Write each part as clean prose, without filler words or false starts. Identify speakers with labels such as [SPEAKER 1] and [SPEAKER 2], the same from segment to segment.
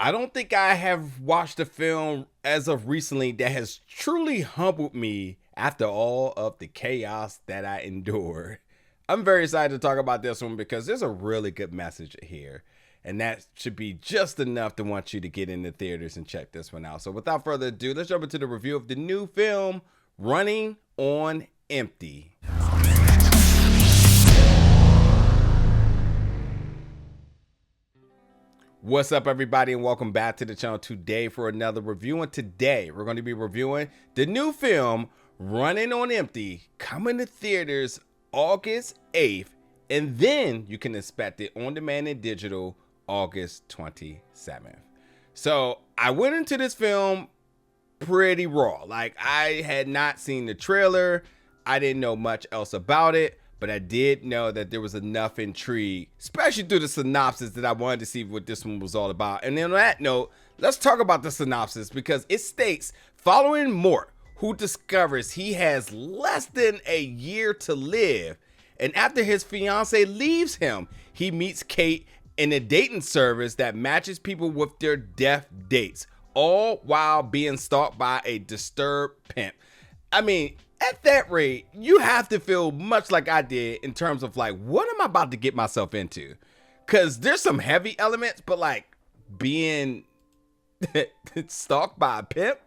[SPEAKER 1] I don't think I have watched a film as of recently that has truly humbled me after all of the chaos that I endured. I'm very excited to talk about this one because there's a really good message here. And that should be just enough to want you to get into theaters and check this one out. So without further ado, let's jump into the review of the new film, Running on Empty. What's up, everybody, and welcome back to the channel today for another review. And today we're going to be reviewing the new film Running on Empty, coming to theaters August 8th, and then you can expect it on demand and digital August 27th. So I went into this film pretty raw. Like, I had not seen the trailer, I didn't know much else about it, but I did know that there was enough intrigue, especially through the synopsis, that I wanted to see what this one was all about. And then on that note, let's talk about the synopsis, because it states, following Mort, who discovers he has less than a year to live, and after his fiance leaves him, he meets Kate in a dating service that matches people with their death dates, all while being stalked by a disturbed pimp. I mean, at that rate, you have to feel much like I did in terms of like, what am I about to get myself into? Because there's some heavy elements, but like being stalked by a pimp,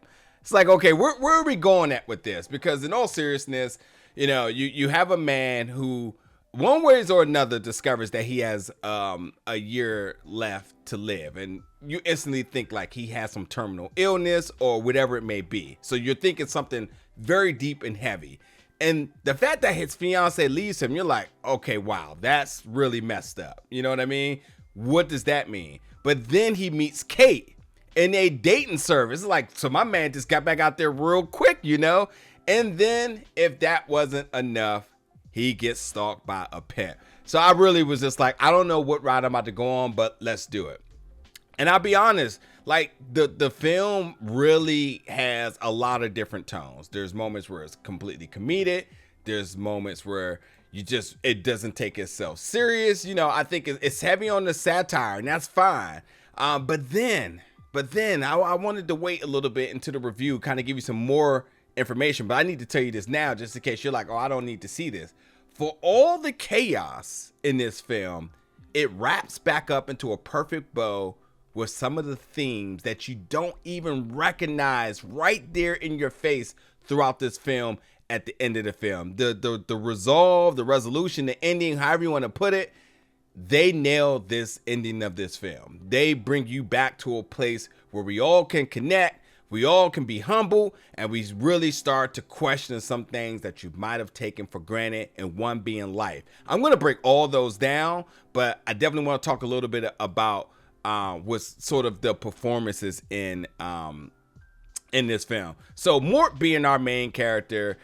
[SPEAKER 1] it's like, okay, where are we going at with this? Because in all seriousness, you know, you have a man who, one way or another, discovers that he has a year left to live, and you instantly think like he has some terminal illness or whatever it may be. So you're thinking something very deep and heavy, and the fact that his fiance leaves him, you're like, okay, wow, that's really messed up. You know what I mean? What does that mean? But then he meets Kate in a dating service. It's like, so my man just got back out there real quick, you know? And then if that wasn't enough, he gets stalked by a pimp. So I really was just like, I don't know what ride I'm about to go on, but let's do it. And I'll be honest, like the film really has a lot of different tones. There's moments where it's completely comedic. There's moments where it doesn't take itself serious. You know, I think it's heavy on the satire, and that's fine. But then I wanted to wait a little bit into the review, kind of give you some more information. But I need to tell you this now, just in case you're like, oh, I don't need to see this. For all the chaos in this film, it wraps back up into a perfect bow with some of the themes that you don't even recognize right there in your face throughout this film at the end of the film. The resolve, the resolution, the ending, however you want to put it, they nailed this ending of this film. They bring you back to a place where we all can connect, we all can be humble, and we really start to question some things that you might have taken for granted, and one being life. I'm going to break all those down, but I definitely want to talk a little bit about was sort of the performances in this film. So Mort, being our main character,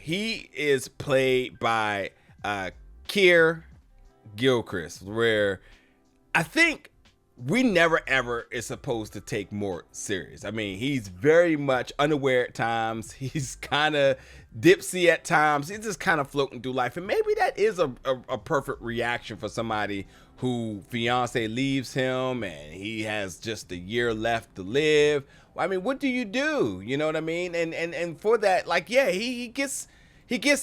[SPEAKER 1] he is played by Kier Gilchrist, where I think we never ever is supposed to take Mort serious. I mean, he's very much unaware at times. He's kind of dipsy at times. He's just kind of floating through life, and maybe that is a perfect reaction for somebody who fiance leaves him and he has just a year left to live. I mean, what do? You know what I mean? And for that, like, yeah, he gets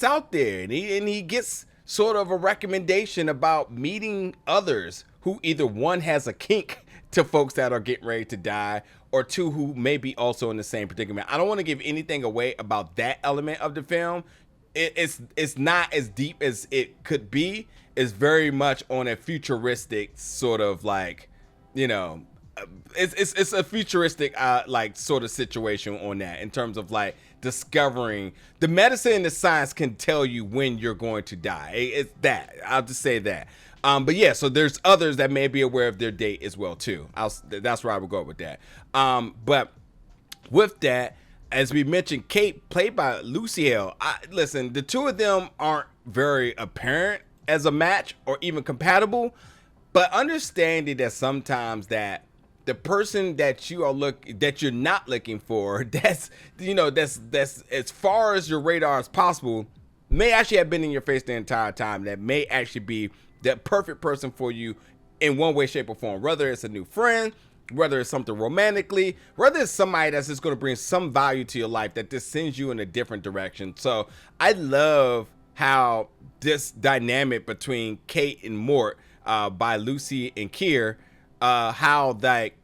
[SPEAKER 1] out there, and he gets sort of a recommendation about meeting others who either, one, has a kink to folks that are getting ready to die, or two, who may be also in the same predicament. I don't want to give anything away about that element of the film. It's not as deep as it could be. It's very much on a futuristic sort of, like, you know, it's a futuristic like sort of situation on that, in terms of like discovering the medicine and the science can tell you when you're going to die. It's that, I'll just say that. But yeah, so there's others that may be aware of their date as well too. That's where I would go with that. But with that, as we mentioned, Kate, played by Hale. Listen, the two of them aren't very apparent as a match or even compatible, but understanding that sometimes that the person that you're not looking for, that's as far as your radar as possible, may actually have been in your face the entire time. That may actually be the perfect person for you in one way, shape, or form. Whether it's a new friend, whether it's something romantically, whether it's somebody that's just going to bring some value to your life that just sends you in a different direction. So I love how this dynamic between Kate and Mort by Lucy and Kier, how like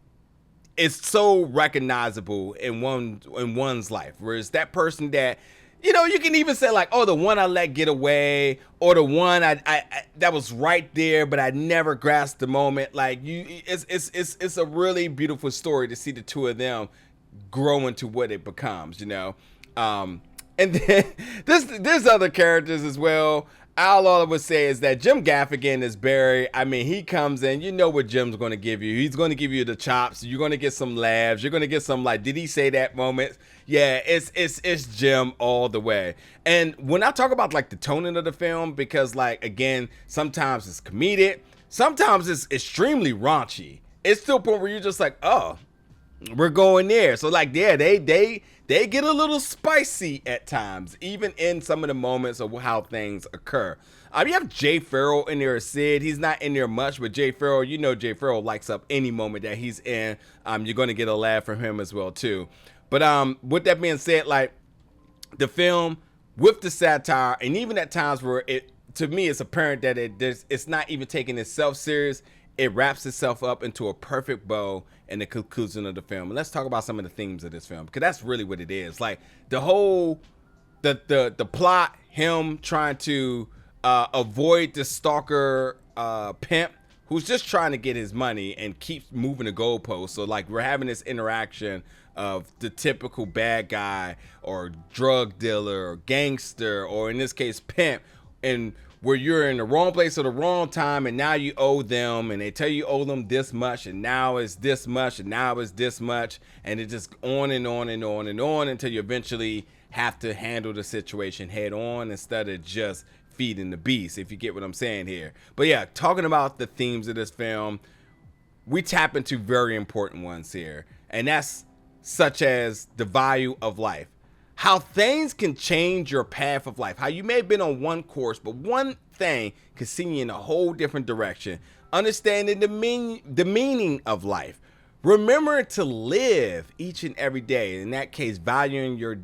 [SPEAKER 1] it's so recognizable in one's life. Whereas that person that, you know, you can even say like, oh, the one I let get away, or the one I that was right there, but I never grasped the moment. Like it's a really beautiful story to see the two of them grow into what it becomes, you know. And then there's other characters as well. All I would say is that Jim Gaffigan is Barry. I mean, he comes in, you know what Jim's going to give you. He's going to give you the chops. You're going to get some laughs. You're going to get some like, did he say that moments? Yeah, it's Jim all the way. And when I talk about like the toning of the film, because like, again, sometimes it's comedic, sometimes it's extremely raunchy. It's to a point where you're just like, oh, we're going there. So like, yeah, they get a little spicy at times, even in some of the moments of how things occur. You have Jay Farrell in there as Sid. He's not in there much, but Jay Farrell, you know, Jay Farrell lights up any moment that he's in. You're going to get a laugh from him as well too. But with that being said, like the film with the satire, and even at times where it, to me, it's apparent that it's not even taking itself serious. It wraps itself up into a perfect bow in the conclusion of the film. And let's talk about some of the themes of this film, because that's really what it is. Like the whole, the plot, him trying to avoid the stalker pimp who's just trying to get his money and keeps moving the goalposts. So like we're having this interaction of the typical bad guy or drug dealer or gangster, or in this case pimp, and where you're in the wrong place at the wrong time, and now you owe them, and they tell you owe them this much, and now it's this much, and now it's this much, and it just on and on and on and on until you eventually have to handle the situation head on instead of just feeding the beast, if you get what I'm saying here. But yeah, talking about the themes of this film, we tap into very important ones here, and that's such as the value of life. How things can change your path of life. How you may have been on one course, but one thing can send you in a whole different direction. Understanding the meaning of life. Remember to live each and every day. In that case, valuing your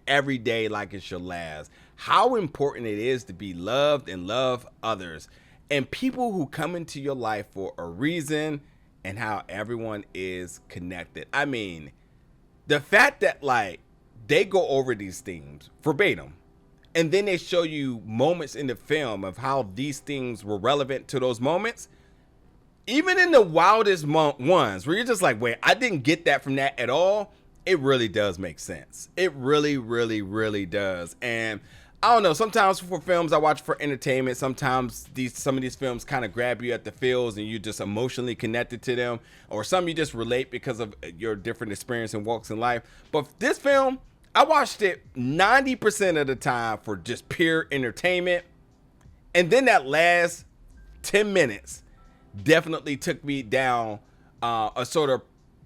[SPEAKER 1] every day like it's your last. How important it is to be loved and love others. And people who come into your life for a reason, and how everyone is connected. I mean, the fact that like, they go over these themes verbatim, and then they show you moments in the film of how these things were relevant to those moments. Even in the wildest ones where you're just like, wait, I didn't get that from that at all. It really does make sense. It really, really, really does. And I don't know, sometimes for films I watch for entertainment, sometimes some of these films kind of grab you at the feels and you're just emotionally connected to them, or some you just relate because of your different experience and walks in life. But this film, I watched it 90% of the time for just pure entertainment. And then that last 10 minutes definitely took me down a sort of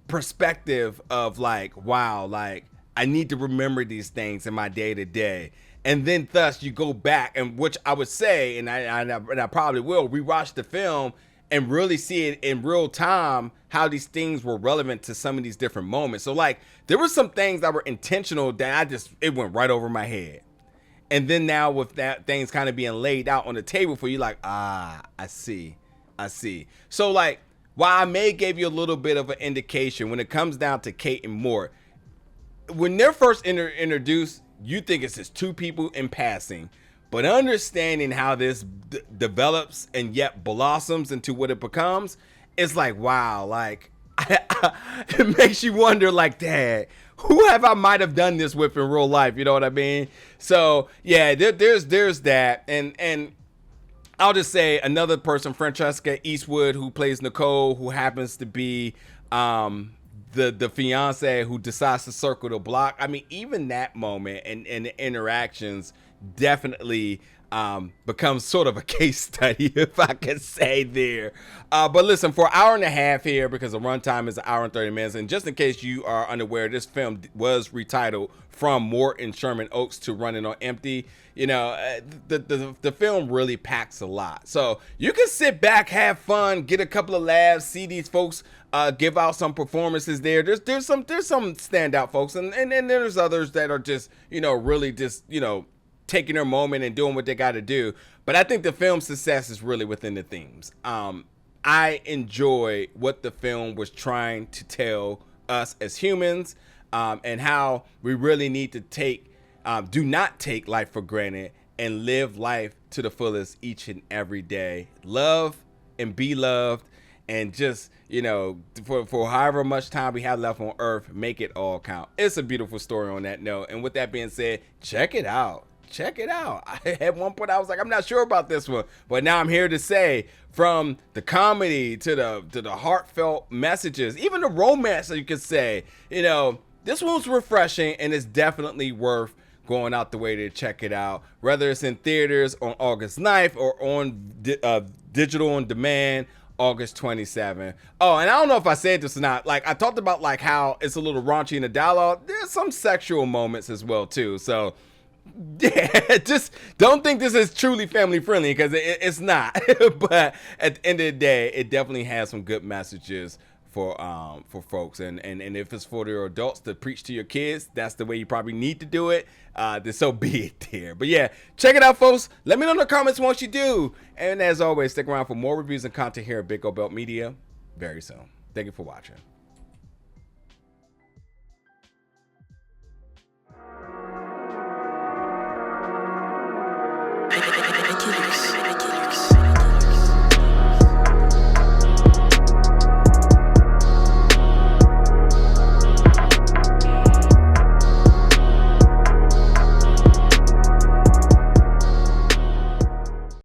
[SPEAKER 1] perspective of like, wow, like I need to remember these things in my day to day. And then thus you go back, and which I would say, and I probably will rewatch the film and really see it in real time, how these things were relevant to some of these different moments. So like there were some things that were intentional that it went right over my head. And then now with that things kind of being laid out on the table for you, like, I see. So like, while I may give you a little bit of an indication when it comes down to Kate and Mort, when they're first introduced, you think it's just two people in passing, but understanding how this develops and yet blossoms into what it becomes, it's like, wow, like it makes you wonder, like, dad, who have I might have done this with in real life? You know what I mean? So yeah, there's that, and I'll just say another person, Francesca Eastwood, who plays Nicole, who happens to be the fiance who decides to circle the block. I mean, even that moment and the interactions definitely becomes sort of a case study, if I could say there. But listen, for an hour and a half here, because the runtime is an hour and 30 minutes, and just in case you are unaware, this film was retitled From Mort and Sherman Oaks to Running on Empty. You know, the film really packs a lot. So you can sit back, have fun, get a couple of laughs, see these folks give out some performances there. There's some standout folks, and then there's others that are just, you know, really just, you know, taking their moment and doing what they got to do. But I think the film's success is really within the themes. I enjoy what the film was trying to tell us as humans, and how we really need to do not take life for granted and live life to the fullest each and every day. Love and be loved, and just, you know, for however much time we have left on earth, make it all count. It's a beautiful story on that note. And with that being said, check it out. Check it out. At one point I was like, I'm not sure about this one, but now I'm here to say, from the comedy to the heartfelt messages, even the romance, you could say, you know, this one's refreshing, and it's definitely worth going out the way to check it out, whether it's in theaters on August 9th or on digital on demand August 27th. Oh, and I don't know if I said this or not. Like, I talked about like how it's a little raunchy in the dialogue. There's some sexual moments as well too. So yeah, just don't think this is truly family friendly, because it's not. But at the end of the day, it definitely has some good messages for folks, and if it's for the adults to preach to your kids, that's the way you probably need to do it. Then so be it there. But yeah, check it out, folks. Let me know in the comments once you do. And as always, stick around for more reviews and content here at Big O Belt Media very soon. Thank you for watching.